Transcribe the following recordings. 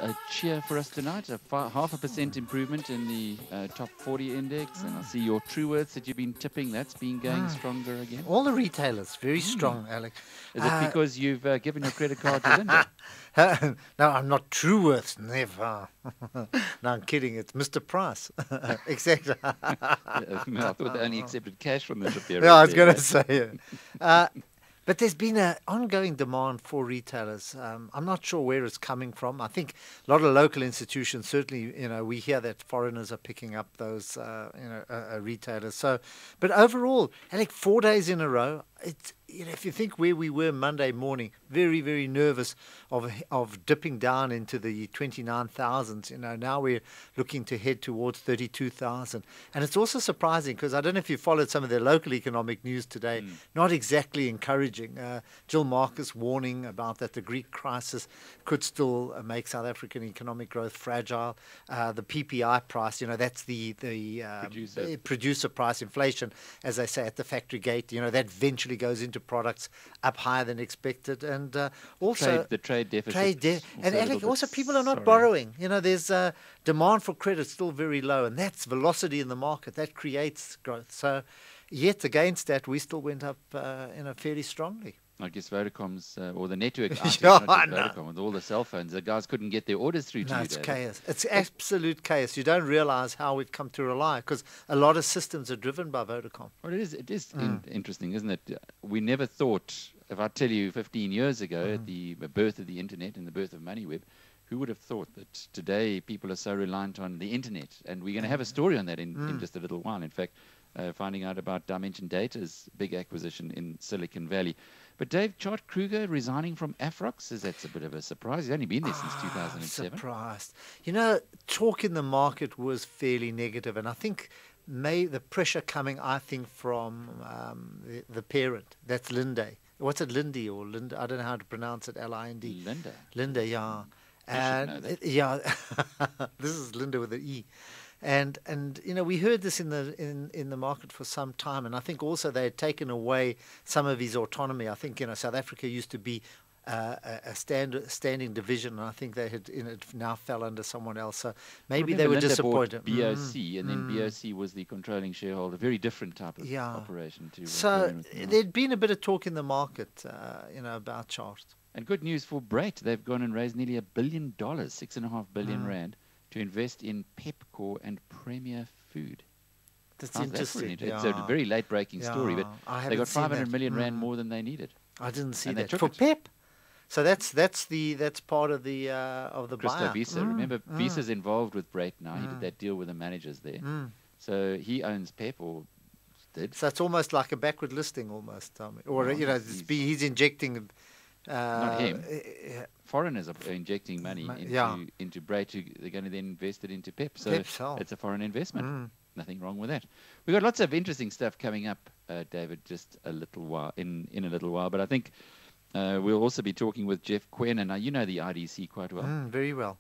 a cheer for us tonight. A 0.5% improvement in the top 40 index. And I see your Trueworths that you've been tipping. That's been going stronger again. All the retailers, very strong, Alec. Is it because you've given your credit card to Linda? No, I'm not Trueworths, never. No, I'm kidding. It's Mr. Price. Exactly. I thought they only accepted cash from the Shapiro. Yeah, I was going to say it. But there's been an ongoing demand for retailers. I'm not sure where it's coming from. I think a lot of local institutions, certainly, we hear that foreigners are picking up those, retailers. So, but overall, Alec, 4 days in a row, it's, if you think where we were Monday morning, very, very nervous of dipping down into the 29,000s. Now we're looking to head towards 32,000. And it's also surprising because I don't know if you followed some of the local economic news today. Not exactly encouraging. Jill Marcus warning about that the Greek crisis could still make South African economic growth fragile. The PPI price, that's the producer price inflation, as they say at the factory gate. That eventually goes into products up higher than expected, and also the trade deficit. And Alec, also people are not borrowing. There's demand for credit still very low, and that's velocity in the market that creates growth. So, yet against that, we still went up, fairly strongly. I guess Vodacom's, or the network, Vodacom, with all the cell phones, the guys couldn't get their orders through to you. It's chaos. It's absolute chaos. You don't realize how we've come to rely, because a lot of systems are driven by Vodacom. Well, it is interesting, isn't it? We never thought, if I tell you 15 years ago, at the birth of the internet and the birth of MoneyWeb, who would have thought that today people are so reliant on the internet? And we're going to have a story on that in just a little while. In fact, finding out about Dimension Data's big acquisition in Silicon Valley. But Dave, Chart Kruger resigning from Afrox, that's a bit of a surprise. He's only been there since 2007. Surprised. Talk in the market was fairly negative, and I think the pressure coming, from the parent. That's Linde. What's it, Lindy or Linda? I don't know how to pronounce it. L-I-N-D. Linda, yeah. And this is Linda with an E. And we heard this in the market for some time, and I think also they had taken away some of his autonomy. I think South Africa used to be a standing division, and I think they had it now fell under someone else. So maybe they were disappointed. BOC, and then BOC was the controlling shareholder. Very different type of operation too. So there'd been a bit of talk in the market, about Chart. And good news for Brait. They've gone and raised nearly $1 billion, 6.5 billion rand. To invest in Pepkor and Premier Food. That's interesting. It's a very late-breaking story, but they got 500 million rand more than they needed. I didn't see that for Pep. So that's part of the Christo buyer. Visa. Remember, Visa's involved with Brait now. He did that deal with the managers there. So he owns Pep, or did. So it's almost like a backward listing, almost. Or he's injecting. Not him. Foreigners are injecting money into Brait. They're going to then invest it into Pep. So it's a foreign investment. Nothing wrong with that. We've got lots of interesting stuff coming up, David, just a little while in a little while. But I think we'll also be talking with Jeff Quinn, and you know the IDC quite well. Very well,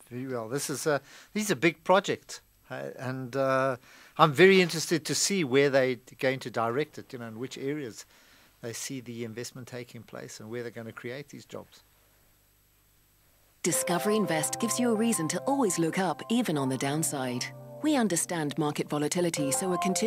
very well. These are big projects, and I'm very interested to see where they're going to direct it. In which areas they see the investment taking place and where they're going to create these jobs. Discovery Invest gives you a reason to always look up, even on the downside. We understand market volatility, so we're continuing